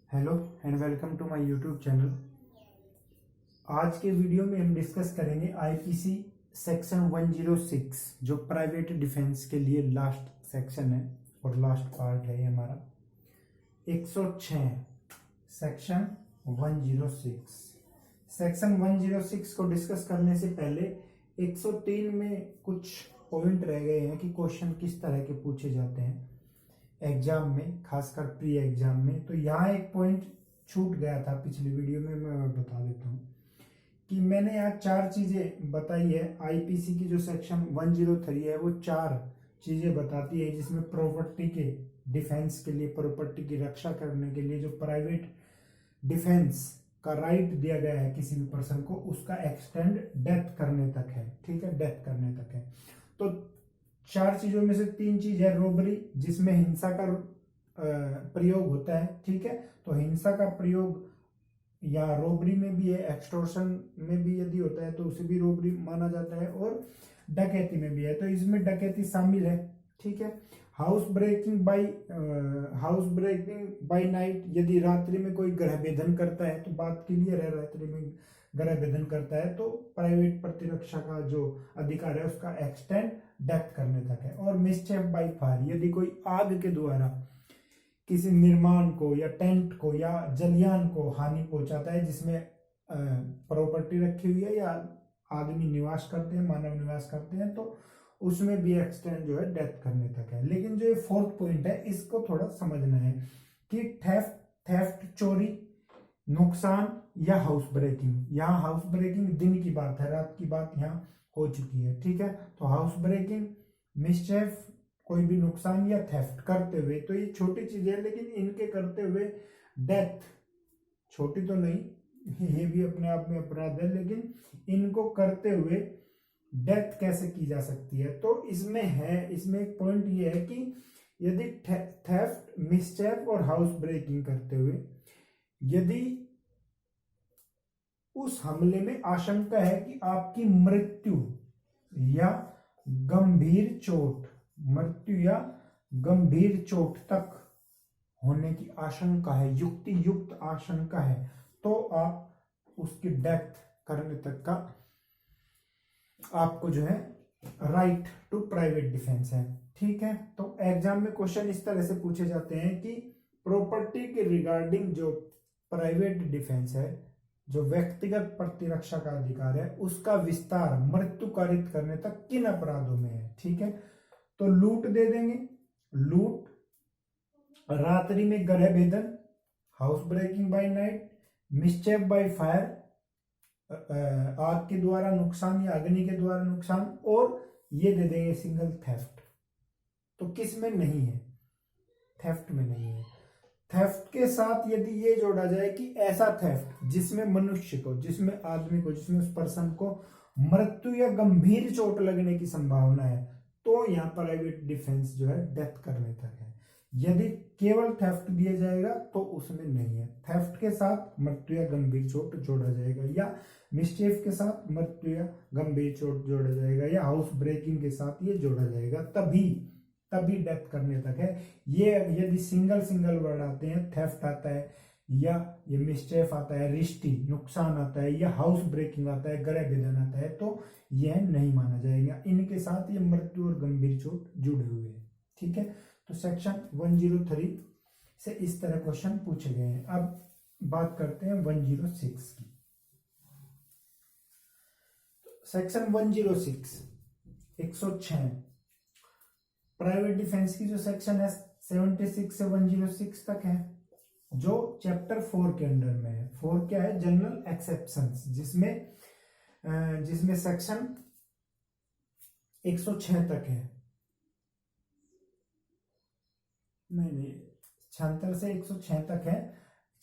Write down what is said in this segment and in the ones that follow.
Hello and welcome to my YouTube channel. आज के video में हम डिस्कस करेंगे आईपीसी सेक्शन 106 जो प्राइवेट डिफेंस के लिए लास्ट सेक्शन है और लास्ट पार्ट है ये हमारा 106 सेक्शन 106। सेक्शन 106 को डिस्कस करने से पहले 103 में कुछ पॉइंट रह गए हैं कि क्वेश्चन किस तरह के पूछे जाते हैं एग्जाम में, खासकर प्री एग्जाम में। तो यहाँ एक पॉइंट छूट गया था पिछली वीडियो में, मैं बता देता हूँ कि मैंने यहाँ चार चीजें बताई है। आईपीसी की जो सेक्शन 103 है वो चार चीजें बताती है, जिसमें प्रॉपर्टी के डिफेंस के लिए, प्रॉपर्टी की रक्षा करने के लिए जो प्राइवेट डिफेंस का राइट दिया गया है किसी भी पर्सन को, उसका एक्सटेंड डेथ करने तक है। ठीक है, डेथ करने तक है। तो चार चीजों में से तीन चीज है रोबरी, जिसमें हिंसा का प्रयोग होता है। ठीक है, तो हिंसा का प्रयोग या रोबरी में भी है, एक्सटॉर्शन में भी यदि होता है तो उसे भी रोबरी माना जाता है, और डकैती में भी है, तो इसमें डकैती शामिल है। ठीक है, हाउस ब्रेकिंग बाय नाइट, यदि रात्रि में कोई गृह भेदन करता है, तो बात क्लियर है, रात्रि में गृह भेदन करता है तो प्राइवेट प्रतिरक्षा का जो अधिकार है उसका एक्सटेंड डेथ करने तक है। और मिसचेफ बाय फायर, यदि कोई आग के द्वारा किसी निर्माण को या टेंट को या जलयान को हानि पहुंचाता है जिसमें प्रॉपर्टी रखी हुई है या आदमी निवास करते हैं, मानव निवास करते हैं, तो उसमें भी एक्सटेंड जो है डेथ करने तक है। लेकिन जो ये फोर्थ पॉइंट है इसको थोड़ा समझना है कि थेफ्ट चोरी, नुकसान या हाउस ब्रेकिंग। यहाँ हाउस ब्रेकिंग दिन की बात है, रात की बात यहाँ हो चुकी है। ठीक है, तो हाउस ब्रेकिंग, मिसचेफ, कोई भी नुकसान या थेफ्ट करते हुए, तो ये छोटी चीज है, लेकिन इनके करते हुए डेथ, छोटी तो नहीं, ये भी अपने आप में अपराध है, लेकिन इनको करते हुए डेथ कैसे की जा सकती है, तो इसमें एक पॉइंट ये है कि यदि थेफ्ट, मिसचेफ और हाउस ब्रेकिंग करते हुए यदि उस हमले में आशंका है कि आपकी मृत्यु या गंभीर चोट तक होने की आशंका है, युक्त आशंका है, तो आप उसकी डेथ करने तक का आपको जो है राइट टू प्राइवेट डिफेंस है। ठीक है, तो एग्जाम में क्वेश्चन इस तरह से पूछे जाते हैं कि प्रॉपर्टी के रिगार्डिंग जो प्राइवेट डिफेंस है, जो व्यक्तिगत प्रतिरक्षा का अधिकार है, उसका विस्तार मृत्यु कारित करने तक किन अपराधों में है। ठीक है, तो लूट दे देंगे, लूट, रात्रि में गृह भेदन, house breaking by night, mischief by fire, आग के द्वारा नुकसान या अग्नि के द्वारा नुकसान, और ये दे देंगे सिंगल थेफ्ट। तो किस में नहीं है? थेफ्ट में नहीं है। थेफ्ट के साथ यदि ये जोड़ा जाए कि ऐसा थेफ्ट जिसमें मनुष्य को, जिसमें आदमी को, जिसमें उस पर्सन को मृत्यु या गंभीर चोट लगने की संभावना है, तो यहाँ प्राइवेट डिफेंस जो है डेथ करने तक है। यदि केवल थेफ्ट दिया जाएगा तो उसमें नहीं है। थेफ्ट के साथ मृत्यु या गंभीर चोट जोड़ा जाएगा, या मिसचेफ के साथ मृत्यु या गंभीर चोट जोड़ा जाएगा, या हाउस ब्रेकिंग के साथ ये जोड़ा जाएगा, तभी डेथ करने तक है। ये यदि सिंगल वर्ड आते हैं, थेफ्ट आता है या ये मिसचेफ आता है, रिश्ती नुकसान आता है, या हाउस ब्रेकिंग आता है, गृह भेदन आता है, तो यह नहीं माना जाएगा। इनके साथ ये मृत्यु और गंभीर चोट जुड़े हुए हैं। ठीक है, तो सेक्शन 103 से इस तरह क्वेश्चन पूछे गए हैं। अब बात करते हैं 106 की। सेक्शन 106 106 प्राइवेट डिफेंस की जो सेक्शन है 76 से 106 तक है, जो चैप्टर 4 के अंडर में है। 4 क्या है? जनरल एक्सेप्शंस, जिसमें सेक्शन 106 तक है, नहीं 76 से 106 तक है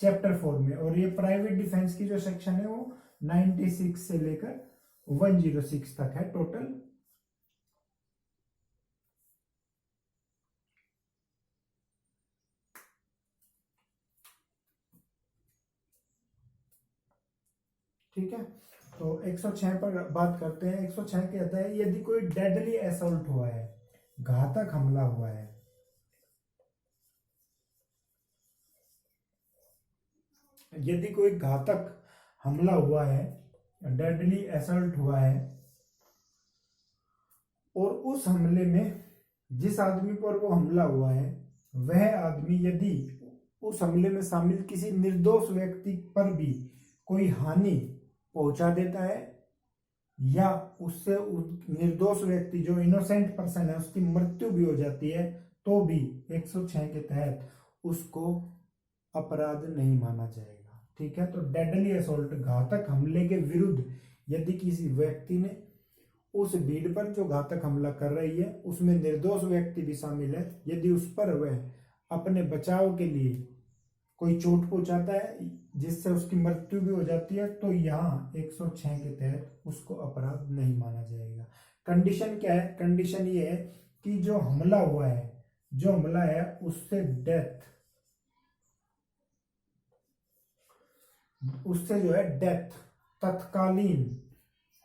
चैप्टर 4 में। और ये प्राइवेट डिफेंस की जो सेक्शन है वो 96 से लेकर 106 तक है टोटल। ठीक है, तो 106 पर बात करते हैं। 106 कहता है यदि कोई डेडली असॉल्ट हुआ है, घातक हमला हुआ है, यदि कोई घातक हमला हुआ है, डेडली असल्ट हुआ है, और उस हमले में जिस आदमी पर वो हमला हुआ है वह आदमी यदि उस हमले में शामिल किसी निर्दोष व्यक्ति पर भी कोई हानि पहुंचा देता है या उससे निर्दोष व्यक्ति जो इनोसेंट पर्सन है उसकी मृत्यु भी हो जाती है, तो भी 106 के तहत उसको अपराध नहीं माना जाएगा। ठीक है, तो डेडली असॉल्ट घातक हमले के विरुद्ध यदि किसी व्यक्ति ने उस भीड़ पर जो घातक हमला कर रही है उसमें निर्दोष व्यक्ति भी शामिल है, यदि उस पर वह अपने बचाव के लिए कोई चोट पहुंचाता है जिससे उसकी मृत्यु भी हो जाती है, तो यहाँ 106 के तहत उसको अपराध नहीं माना जाएगा। कंडीशन क्या है? कंडीशन ये है कि जो हमला हुआ है, जो हमला है उससे जो है डेथ तत्कालीन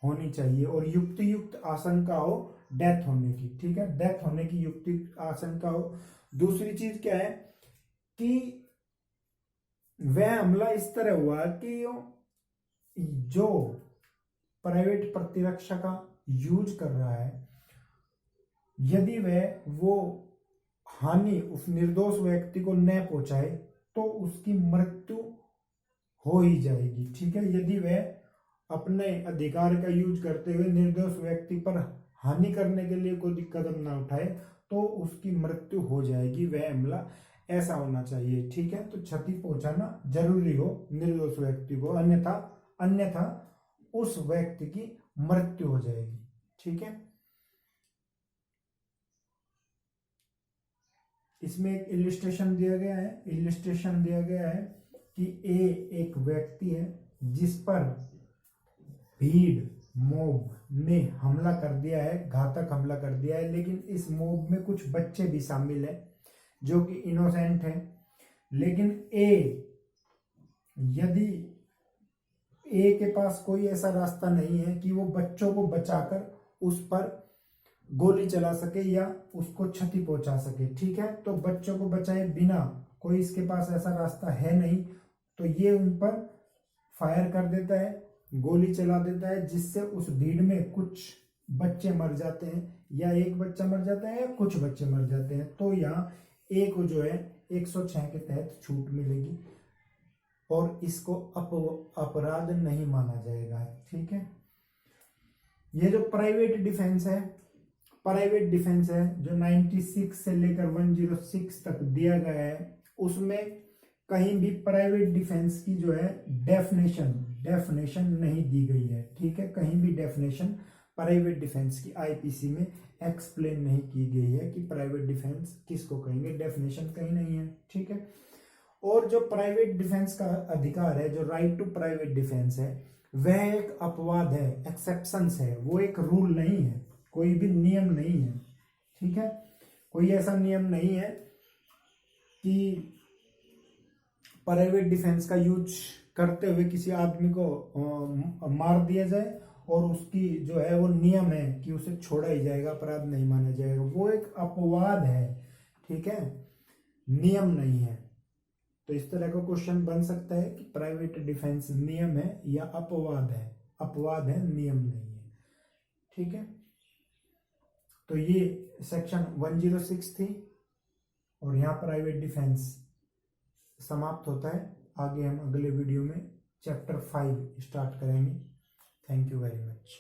होनी चाहिए और युक्त आशंका हो डेथ होने की। ठीक है, डेथ होने की युक्त आशंका हो। दूसरी चीज क्या है कि वह हमला इस तरह हुआ कि जो प्राइवेट प्रतिरक्षा का यूज कर रहा है यदि वो हानि उस निर्दोष व्यक्ति को न पहुंचाए तो उसकी मृत्यु हो ही जाएगी। ठीक है, यदि वह अपने अधिकार का यूज करते हुए निर्दोष व्यक्ति पर हानि करने के लिए कोई कदम ना उठाए तो उसकी मृत्यु हो जाएगी। वह हमला ऐसा होना चाहिए। ठीक है, तो क्षति पहुंचाना जरूरी हो निर्दोष व्यक्ति को, अन्यथा उस व्यक्ति की मृत्यु हो जाएगी। ठीक है, इसमें एक इलिस्ट्रेशन दिया गया है कि ए एक व्यक्ति है जिस पर भीड़ मोब ने हमला कर दिया है, घातक हमला कर दिया है, लेकिन इस मोब में कुछ बच्चे भी शामिल हैं जो कि इनोसेंट हैं। लेकिन यदि ए के पास कोई ऐसा रास्ता नहीं है कि वो बच्चों को बचाकर उस पर गोली चला सके या उसको क्षति पहुंचा सके। ठीक है, तो बच्चों को बचाए बिना कोई इसके पास ऐसा रास्ता है नहीं, तो ये उन पर फायर कर देता है, गोली चला देता है, जिससे उस भीड़ में कुछ बच्चे मर जाते हैं, या एक बच्चा मर जाता है या कुछ बच्चे मर जाते हैं। तो यहाँ ए को जो है 106 के तहत छूट मिलेगी और इसको अपराध नहीं माना जाएगा। ठीक है, ये जो प्राइवेट डिफेंस है जो 96 से लेकर 106 तक दिया गया है, उसमें कहीं भी प्राइवेट डिफेंस की जो है डेफिनेशन नहीं दी गई है। ठीक है, कहीं भी डेफिनेशन प्राइवेट डिफेंस की आईपीसी में एक्सप्लेन नहीं की गई है कि प्राइवेट डिफेंस किसको कहेंगे, डेफिनेशन कहीं नहीं है। ठीक है, और जो प्राइवेट डिफेंस का अधिकार है, जो राइट टू प्राइवेट डिफेंस है, वह एक अपवाद है, एक्सेप्शंस है, वो एक रूल नहीं है, कोई भी नियम नहीं है। ठीक है, कोई ऐसा नियम नहीं है कि प्राइवेट डिफेंस का यूज करते हुए किसी आदमी को मार दिया जाए और उसकी जो है वो नियम है कि उसे छोड़ा ही जाएगा, अपराध नहीं माना जाएगा। वो एक अपवाद है। ठीक है, नियम नहीं है। तो इस तरह का क्वेश्चन बन सकता है कि प्राइवेट डिफेंस नियम है या अपवाद है, नियम नहीं है। ठीक है, तो ये सेक्शन 106 थी और यहाँ प्राइवेट डिफेंस समाप्त होता है। आगे हम अगले वीडियो में चैप्टर 5 स्टार्ट करेंगे। Thank you very much.